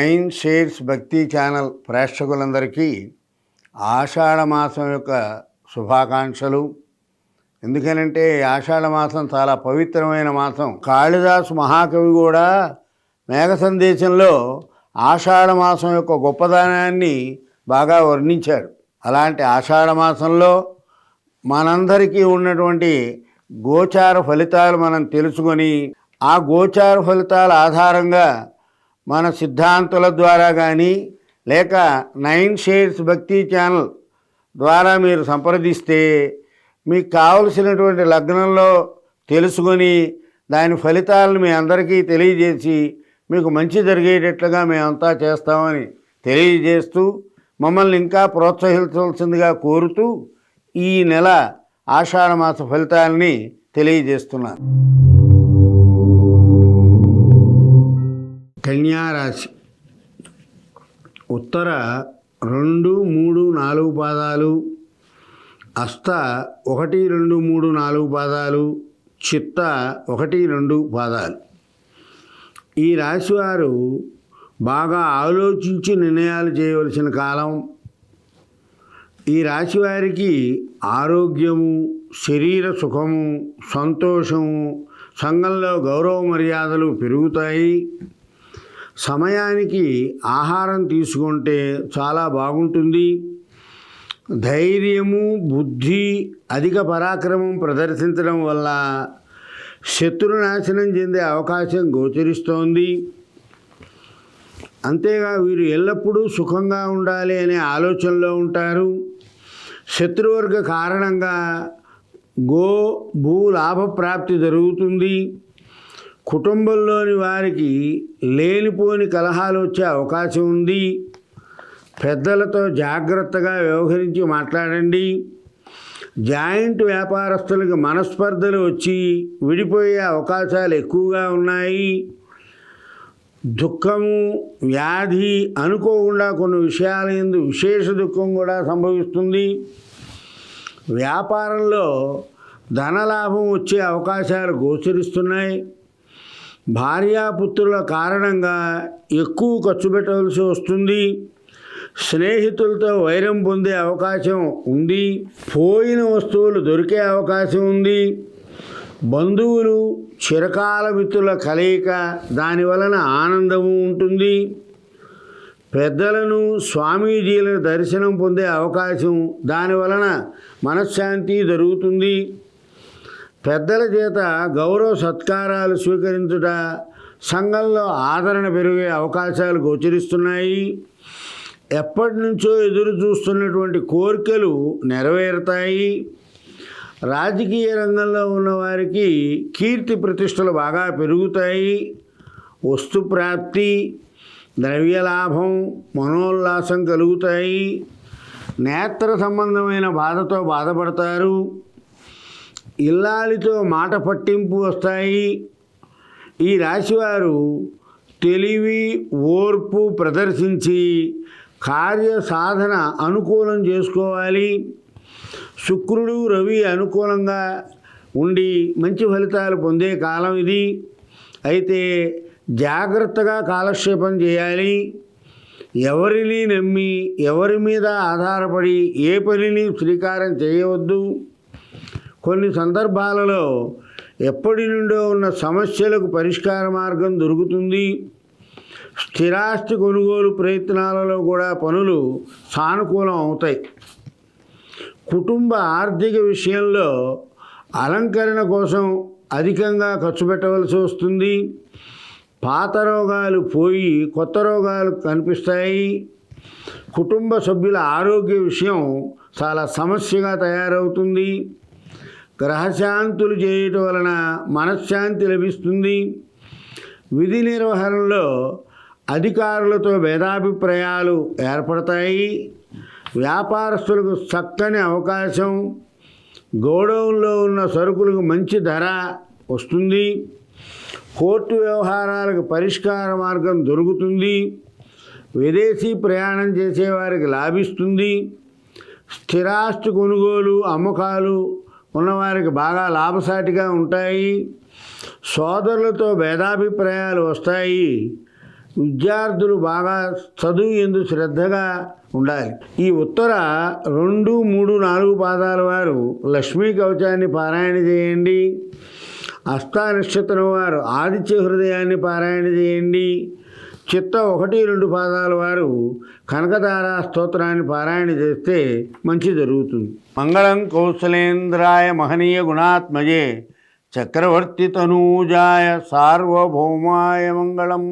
Nine shares భక్తి channel ప్రేక్షకులందరికీ ఆషాఢ మాసం యొక్క శుభాకాంక్షలు. ఎందుకనంటే ఆషాఢ మాసం చాలా పవిత్రమైన మాసం. కాళిదాసు మహాకవి కూడా మేఘ సందేశంలో ఆషాఢ మాసం యొక్క గొప్పదనాన్ని బాగా వర్ణించాడు. అలాంటి ఆషాఢ మాసంలో మనందరికీ ఉన్నటువంటి గోచార ఫలితాలు మనం తెలుసుకొని ఆ గోచార ఫలితాల ఆధారంగా మన సిద్ధాంతుల ద్వారా కానీ లేక నైన్ షేర్స్ భక్తి ఛానల్ ద్వారా మీరు సంప్రదిస్తే మీకు కావలసినటువంటి లగ్నంలో తెలుసుకొని దాని ఫలితాలను మీ అందరికీ తెలియజేసి మీకు మంచి జరిగేటట్లుగా మేమంతా చేస్తామని తెలియజేస్తూ మమ్మల్ని ఇంకా ప్రోత్సహించవలసిందిగా కోరుతూ ఈ నెల ఆషాఢ మాస ఫలితాలని తెలియజేస్తున్నాను. కన్యారాశి ఉత్తర 2, 3, 4 పాదాలు, హస్త 1, 2, 3, 4 పాదాలు, చిత్త 1, 2 పాదాలు. ఈ రాశివారు బాగా ఆలోచించి నిర్ణయాలు చేయవలసిన కాలం. ఈ రాశివారికి ఆరోగ్యము, శరీర సుఖము, సంతోషము, సంఘంలో గౌరవ మర్యాదలు పెరుగుతాయి. సమయానికి ఆహారం తీసుకుంటే చాలా బాగుంటుంది. ధైర్యము, బుద్ధి, అధిక పరాక్రమం ప్రదర్శించడం వల్ల శత్రునాశనం చెందే అవకాశం గోచరిస్తోంది. అంతేగా వీరు ఎల్లప్పుడూ సుఖంగా ఉండాలి అనే ఆలోచనలో ఉంటారు. శత్రువర్గ కారణంగా భూ లాభప్రాప్తి జరుగుతుంది. కుటుంబంలోని వారికి లేనిపోని కలహాలు వచ్చే అవకాశం ఉంది. పెద్దలతో జాగ్రత్తగా వ్యవహరించి మాట్లాడండి. జాయింట్ వ్యాపారస్తులకు మనస్పర్ధలు వచ్చి విడిపోయే అవకాశాలు ఎక్కువగా ఉన్నాయి. దుఃఖము, వ్యాధి, అనుకోకుండా కొన్ని విషయాల యందు విశేష దుఃఖం కూడా సంభవిస్తుంది. వ్యాపారంలో ధనలాభం వచ్చే అవకాశాలు గోచరిస్తున్నాయి. భార్యాపుత్రుల కారణంగా ఎక్కువ ఖర్చు పెట్టవలసి వస్తుంది. స్నేహితులతో వైరం పొందే అవకాశం ఉంది. పోయిన వస్తువులు దొరికే అవకాశం ఉంది. బంధువులు, చిరకాల మిత్రుల కలయిక, దానివలన ఆనందము ఉంటుంది. పెద్దలను, స్వామీజీల దర్శనం పొందే అవకాశం, దానివలన మనశ్శాంతి జరుగుతుంది. పెద్దల చేత గౌరవ సత్కారాలు స్వీకరించుట, సంఘంలో ఆదరణ పెరిగే అవకాశాలు గోచరిస్తున్నాయి. ఎప్పటి నుంచో ఎదురు చూస్తున్నటువంటి కోరికలు నెరవేరుతాయి. రాజకీయ రంగంలో ఉన్నవారికి కీర్తి ప్రతిష్టలు బాగా పెరుగుతాయి. వస్తుప్రాప్తి, ద్రవ్యలాభం, మనోల్లాసం కలుగుతాయి. నేత్ర సంబంధమైన బాధతో బాధపడతారు. ఇల్లాలితో మాట పట్టింపు వస్తాయి. ఈ రాశివారు తెలివి, ఓర్పు ప్రదర్శించి కార్య సాధన అనుకూలం చేసుకోవాలి. శుక్రుడు, రవి అనుకూలంగా ఉండి మంచి ఫలితాలు పొందే కాలం ఇది. అయితే జాగ్రత్తగా కాలక్షేపం చేయాలి. ఎవరిని నమ్మి, ఎవరి మీద ఆధారపడి ఏ పనిని శ్రీకారం చేయవద్దు. కొన్ని సందర్భాలలో ఎప్పటి నుండో ఉన్న సమస్యలకు పరిష్కార మార్గం దొరుకుతుంది. స్థిరాస్తి కొనుగోలు ప్రయత్నాలలో కూడా పనులు సానుకూలం అవుతాయి. కుటుంబ ఆర్థిక విషయంలో అలంకరణ కోసం అధికంగా ఖర్చు పెట్టవలసి వస్తుంది. పాత రోగాలు పోయి కొత్త రోగాలు కనిపిస్తాయి. కుటుంబ సభ్యుల ఆరోగ్య విషయం చాలా సమస్యగా తయారవుతుంది. గ్రహశాంతులు చేయటం వలన మనశ్శాంతి లభిస్తుంది. విధి నిర్వహణలో అధికారులతో భేదాభిప్రాయాలు ఏర్పడతాయి. వ్యాపారస్తులకు చక్కని అవకాశం. గోడౌన్లో ఉన్న సరుకులకు మంచి ధర వస్తుంది. కోర్టు వ్యవహారాలకు పరిష్కార మార్గం దొరుకుతుంది. విదేశీ ప్రయాణం చేసేవారికి లాభిస్తుంది. స్థిరాస్తి కొనుగోలు, అమ్మకాలు ఉన్నవారికి బాగా లాభసాటిగా ఉంటాయి. సోదరులతో భేదాభిప్రాయాలు వస్తాయి. విద్యార్థులు బాగా చదువు ఎందు శ్రద్ధగా ఉండాలి. ఈ ఉత్తర 2, 3, 4 పాదాల వారు లక్ష్మీ కవచాన్ని పారాయణ చేయండి. హస్త నక్షత్రం వారు ఆదిత్య హృదయాన్ని పారాయణ చేయండి. చిత్త 1, 2 పాదాల వారు కనకదార స్తోత్రాన్ని పారాయణ చేస్తే మంచి జరుగుతుంది. మంగళం కౌసలేంద్రాయ మహనీయ గుణాత్మజే చక్రవర్తి తనూజాయ సార్వభౌమాయ మంగళం.